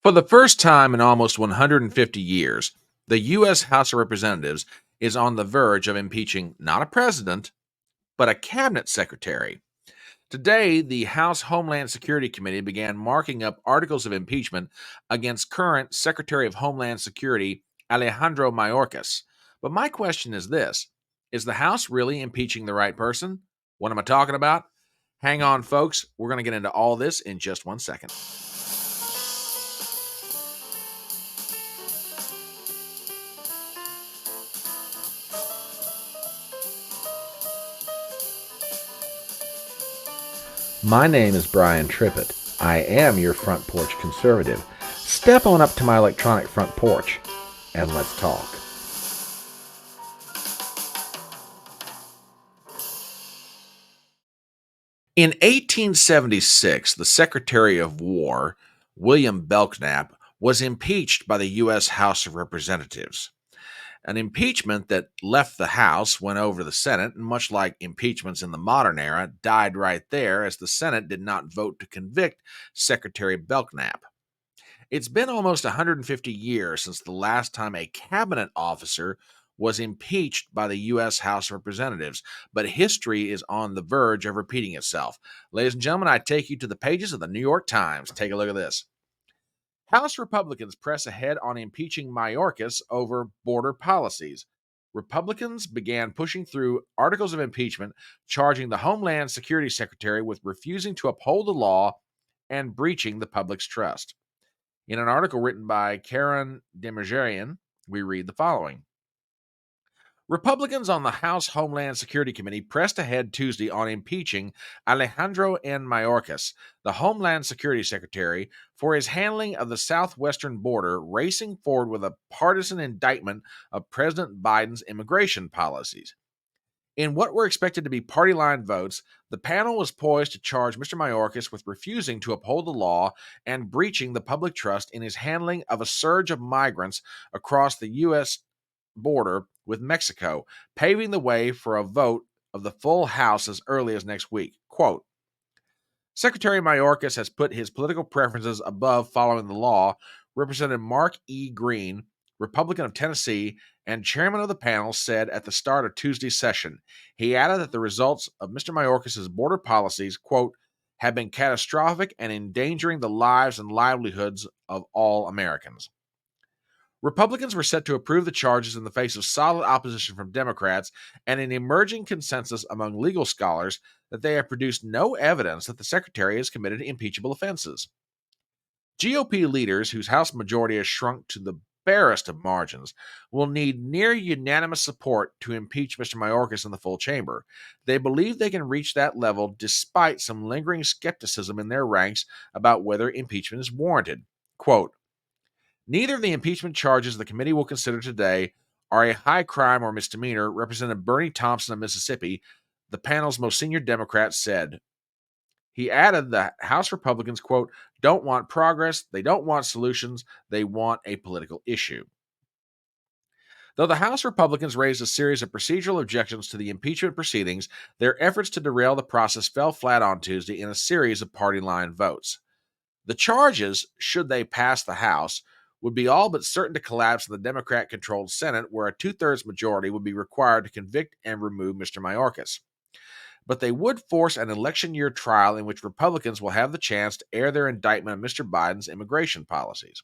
For the first time in almost 150 years, the U.S. House of Representatives is on the verge of impeaching not a president, but a cabinet secretary. Today, the House Homeland Security Committee began marking up articles of impeachment against current Secretary of Homeland Security Alejandro Mayorkas. But my question is this: is the House really impeaching the right person? What am I talking about? Hang on, folks. We're going to get into all this in just 1 second. My name is Brian Trippett. I am your front porch conservative. Step on up to my electronic front porch and let's talk. In 1876, the Secretary of War, William Belknap, was impeached by the U.S. House of Representatives. An impeachment that left the House, went over to the Senate, and much like impeachments in the modern era, died right there as the Senate did not vote to convict Secretary Belknap. It's been almost 150 years since the last time a cabinet officer was impeached by the U.S. House of Representatives, but history is on the verge of repeating itself. Ladies and gentlemen, I take you to the pages of the New York Times. Take a look at this. House Republicans press ahead on impeaching Mayorkas over border policies. Republicans began pushing through articles of impeachment charging the Homeland Security Secretary with refusing to uphold the law and breaching the public's trust. In an article written by Karen Demirjian, we read the following. Republicans on the House Homeland Security Committee pressed ahead Tuesday on impeaching Alejandro Mayorkas, the Homeland Security Secretary, for his handling of the southwestern border, racing forward with a partisan indictment of President Biden's immigration policies. In what were expected to be party line votes, the panel was poised to charge Mr. Mayorkas with refusing to uphold the law and breaching the public trust in his handling of a surge of migrants across the U.S. border with Mexico, paving the way for a vote of the full House as early as next week. Quote, Secretary Mayorkas has put his political preferences above following the law, Representative Mark E. Green, Republican of Tennessee, and chairman of the panel, said at the start of Tuesday's session. He added that the results of Mr. Mayorkas' border policies, quote, have been catastrophic and endangering the lives and livelihoods of all Americans. Republicans were set to approve the charges in the face of solid opposition from Democrats and an emerging consensus among legal scholars that they have produced no evidence that the secretary has committed impeachable offenses. GOP leaders, whose House majority has shrunk to the barest of margins, will need near unanimous support to impeach Mr. Mayorkas in the full chamber. They believe they can reach that level despite some lingering skepticism in their ranks about whether impeachment is warranted. Quote, neither of the impeachment charges the committee will consider today are a high crime or misdemeanor, Representative Bernie Thompson of Mississippi, the panel's most senior Democrat, said. He added that House Republicans, quote, don't want progress, they don't want solutions, they want a political issue. Though the House Republicans raised a series of procedural objections to the impeachment proceedings, their efforts to derail the process fell flat on Tuesday in a series of party line votes. The charges, should they pass the House, would be all but certain to collapse in the Democrat-controlled Senate, where a two-thirds majority would be required to convict and remove Mr. Mayorkas. But they would force an election-year trial in which Republicans will have the chance to air their indictment of Mr. Biden's immigration policies.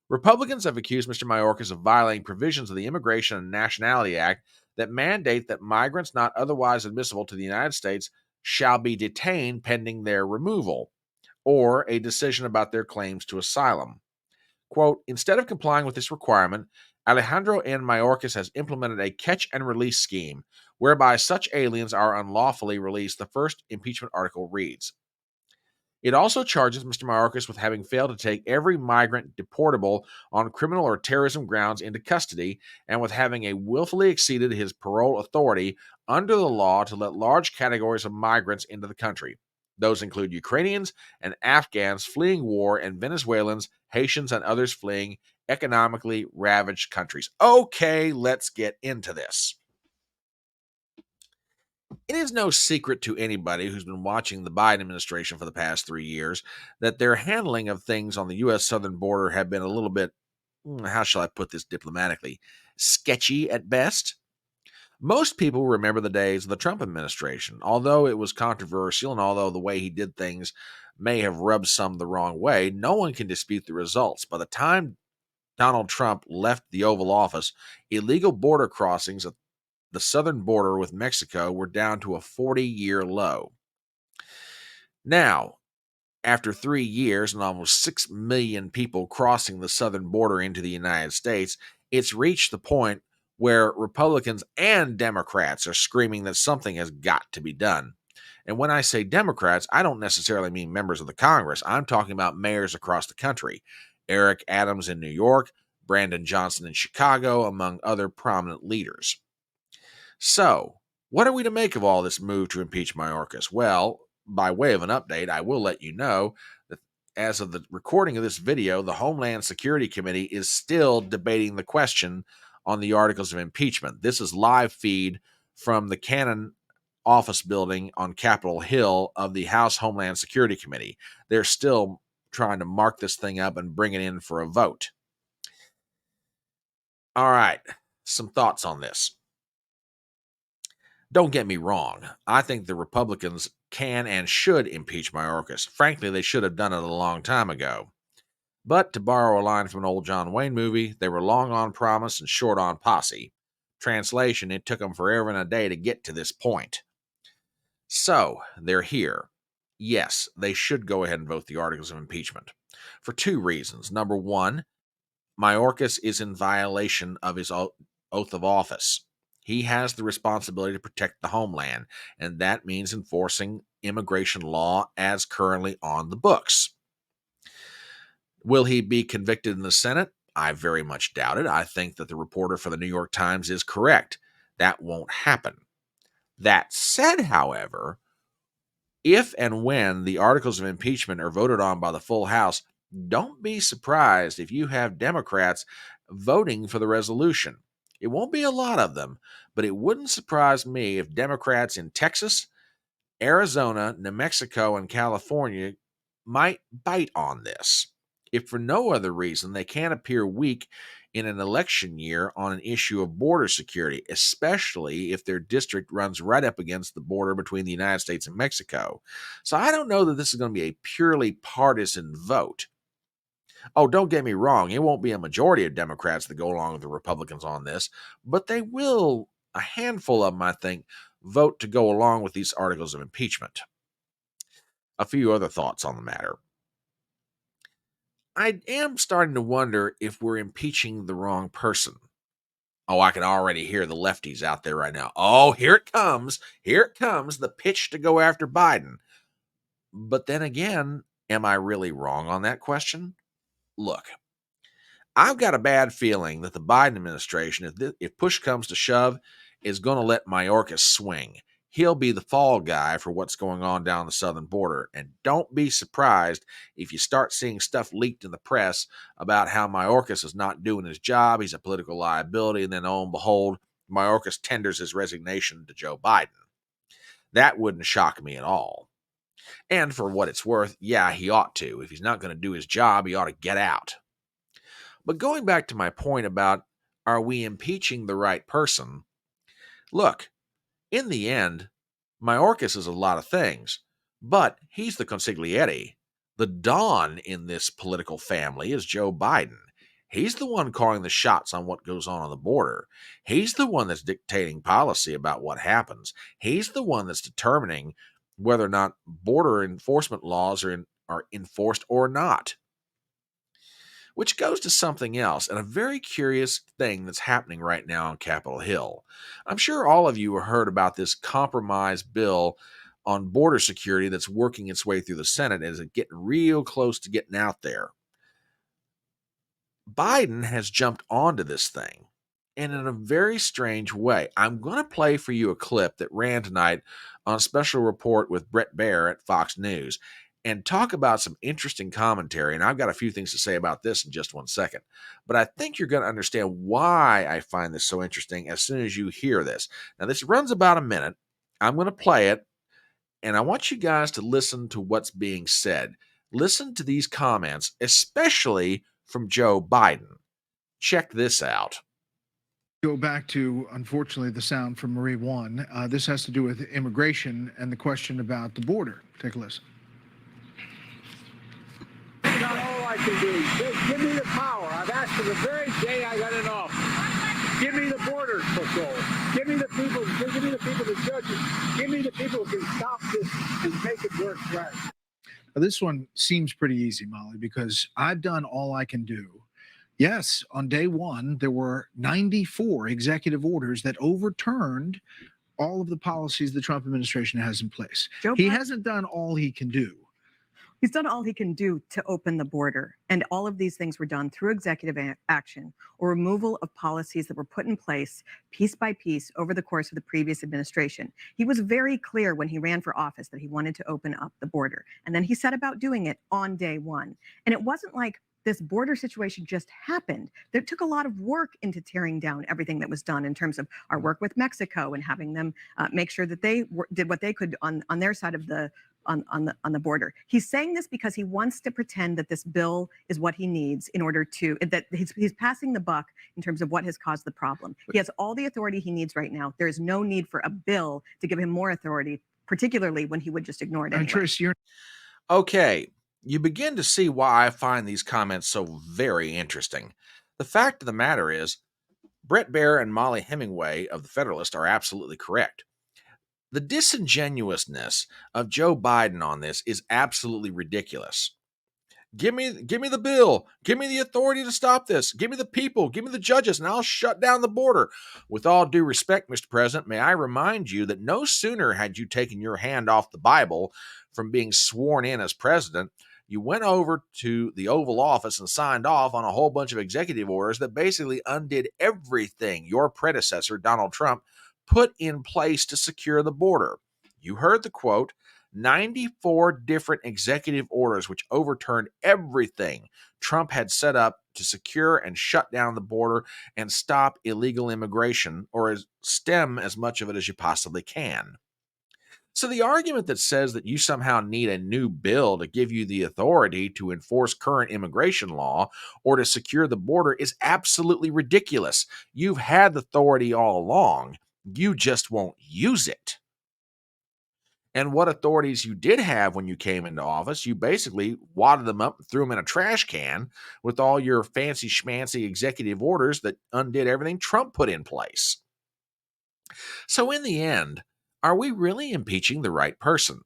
Republicans have accused Mr. Mayorkas of violating provisions of the Immigration and Nationality Act that mandate that migrants not otherwise admissible to the United States shall be detained pending their removal, or a decision about their claims to asylum. Quote, instead of complying with this requirement, Alejandro Mayorkas has implemented a catch-and-release scheme whereby such aliens are unlawfully released, the first impeachment article reads. It also charges Mr. Mayorkas with having failed to take every migrant deportable on criminal or terrorism grounds into custody and with having willfully exceeded his parole authority under the law to let large categories of migrants into the country. Those include Ukrainians and Afghans fleeing war and Venezuelans, Haitians, and others fleeing economically ravaged countries. Okay, let's get into this. It is no secret to anybody who's been watching the Biden administration for the past 3 years that their handling of things on the U.S. southern border have been a little bit, how shall I put this diplomatically, sketchy at best. Most people remember the days of the Trump administration. Although it was controversial and although the way he did things may have rubbed some the wrong way, no one can dispute the results. By the time Donald Trump left the Oval Office, illegal border crossings at the southern border with Mexico were down to a 40-year low. Now, after 3 years and almost 6 million people crossing the southern border into the United States, it's reached the point where Republicans and Democrats are screaming that something has got to be done. And when I say Democrats, I don't necessarily mean members of the Congress. I'm talking about mayors across the country. Eric Adams in New York, Brandon Johnson in Chicago, among other prominent leaders. So, what are we to make of all this move to impeach Mayorkas? Well, by way of an update, I will let you know that as of the recording of this video, the Homeland Security Committee is still debating the question on the articles of impeachment. This is live feed from the Cannon office building on Capitol Hill of the House Homeland Security Committee. They're still trying to mark this thing up and bring it in for a vote. All right, some thoughts on this. Don't get me wrong. I think the Republicans can and should impeach Mayorkas. Frankly, they should have done it a long time ago. But to borrow a line from an old John Wayne movie, they were long on promise and short on posse. Translation, it took them forever and a day to get to this point. So, they're here. Yes, they should go ahead and vote the articles of impeachment. For two reasons. Number one, Mayorkas is in violation of his oath of office. He has the responsibility to protect the homeland, and that means enforcing immigration law as currently on the books. Will he be convicted in the Senate? I very much doubt it. I think that the reporter for the New York Times is correct. That won't happen. That said, however, if and when the articles of impeachment are voted on by the full House, don't be surprised if you have Democrats voting for the resolution. It won't be a lot of them, but it wouldn't surprise me if Democrats in Texas, Arizona, New Mexico, and California might bite on this. If for no other reason, they can't appear weak in an election year on an issue of border security, especially if their district runs right up against the border between the United States and Mexico. So I don't know that this is going to be a purely partisan vote. Oh, don't get me wrong, it won't be a majority of Democrats that go along with the Republicans on this, but they will, a handful of them, I think, vote to go along with these articles of impeachment. A few other thoughts on the matter. I am starting to wonder if we're impeaching the wrong person. Oh, I can already hear the lefties out there right now. Oh, here it comes. Here it comes, the pitch to go after Biden. But then again, am I really wrong on that question? Look, I've got a bad feeling that the Biden administration, if push comes to shove, is going to let Mayorkas swing. He'll be the fall guy for what's going on down the southern border. And don't be surprised if you start seeing stuff leaked in the press about how Mayorkas is not doing his job, he's a political liability, and then, lo and behold, Mayorkas tenders his resignation to Joe Biden. That wouldn't shock me at all. And for what it's worth, yeah, he ought to. If he's not going to do his job, he ought to get out. But going back to my point about are we impeaching the right person? Look, in the end, Mayorkas is a lot of things, but he's the consigliere. The Don in this political family is Joe Biden. He's the one calling the shots on what goes on the border. He's the one that's dictating policy about what happens. He's the one that's determining whether or not border enforcement laws are enforced or not. Which goes to something else, and a very curious thing that's happening right now on Capitol Hill. I'm sure all of you have heard about this compromise bill on border security that's working its way through the Senate as it's getting real close to getting out there. Biden has jumped onto this thing, and in a very strange way. I'm going to play for you a clip that ran tonight on a special report with Brett Baer at Fox News and talk about some interesting commentary. And I've got a few things to say about this in just 1 second. But I think you're going to understand why I find this so interesting as soon as you hear this. Now, this runs about a minute, I'm going to play it, and I want you guys to listen to what's being said. Listen to these comments, especially from Joe Biden. Check this out. Go back to, unfortunately, the sound from Marie 1. This has to do with immigration and the question about the border. Take a listen. That's not all I can do. Give me the power. I've asked for the very day I got in office. Give me the border patrol. Give me the people. Give me the people, the judges. Give me the people who can stop this and make it work right. Now, this one seems pretty easy, Molly, because I've done all I can do. Yes, on day one, there were 94 executive orders that overturned all of the policies the Trump administration has in place. He hasn't done all he can do. He's done all he can do to open the border. And all of these things were done through executive action or removal of policies that were put in place piece by piece over the course of the previous administration. He was very clear when he ran for office that he wanted to open up the border. And then he set about doing it on day one. And it wasn't like this border situation just happened. There took a lot of work into tearing down everything that was done in terms of our work with Mexico and having them make sure that they did what they could on their side of the on the border. He's saying this because he wants to pretend that this bill is what he needs in order to that he's passing the buck in terms of what has caused the problem. He has all the authority he needs right now. There is no need for a bill to give him more authority, particularly when he would just ignore it anyway. Trish, you're Okay, you begin to see why I find these comments so very interesting. The fact of the matter is, Brett Baer and Molly Hemingway of The Federalist are absolutely correct. The disingenuousness of Joe Biden on this is absolutely ridiculous. Give me the bill. Give me the authority to stop this. Give me the people. Give me the judges, and I'll shut down the border. With all due respect, Mr. President, may I remind you that no sooner had you taken your hand off the Bible from being sworn in as president, you went over to the Oval Office and signed off on a whole bunch of executive orders that basically undid everything your predecessor, Donald Trump, put in place to secure the border. You heard the quote, 94 different executive orders which overturned everything Trump had set up to secure and shut down the border and stop illegal immigration, or stem as much of it as you possibly can. So the argument that says that you somehow need a new bill to give you the authority to enforce current immigration law or to secure the border is absolutely ridiculous. You've had the authority all along. You just won't use it. And what authorities you did have when you came into office, you basically wadded them up and threw them in a trash can with all your fancy schmancy executive orders that undid everything Trump put in place. So in the end, are we really impeaching the right person?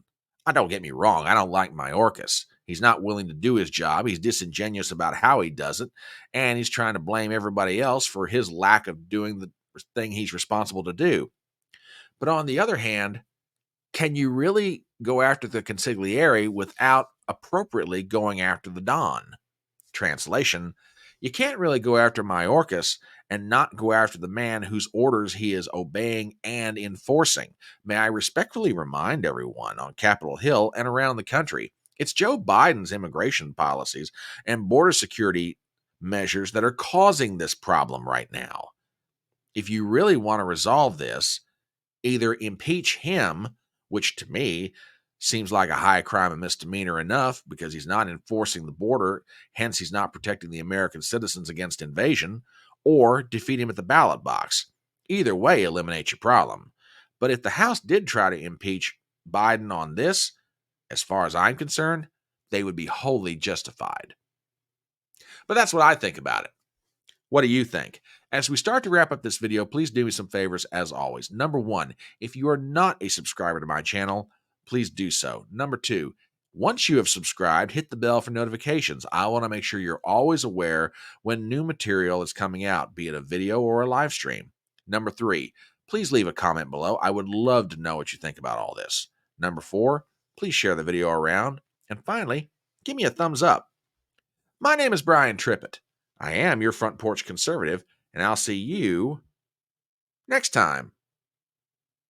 Don't get me wrong, I don't like Mayorkas. He's not willing to do his job. He's disingenuous about how he does it, and he's trying to blame everybody else for his lack of doing the thing he's responsible to do. But on the other hand, can you really go after the consigliere without appropriately going after the Don? Translation, you can't really go after Mayorkas and not go after the man whose orders he is obeying and enforcing. May I respectfully remind everyone on Capitol Hill and around the country, it's Joe Biden's immigration policies and border security measures that are causing this problem right now. If you really want to resolve this, either impeach him, which to me seems like a high crime and misdemeanor enough because he's not enforcing the border, hence he's not protecting the American citizens against invasion, or defeat him at the ballot box. Either way, eliminate your problem. But if the House did try to impeach Biden on this, as far as I'm concerned, they would be wholly justified. But that's what I think about it. What do you think? As we start to wrap up this video, please do me some favors as always. Number one, if you are not a subscriber to my channel, please do so. Number two, once you have subscribed, hit the bell for notifications. I want to make sure you're always aware when new material is coming out, be it a video or a live stream. Number three, please leave a comment below. I would love to know what you think about all this. Number four, please share the video around. And finally, give me a thumbs up. My name is Brian Trippett. I am your front porch conservative, and I'll see you next time.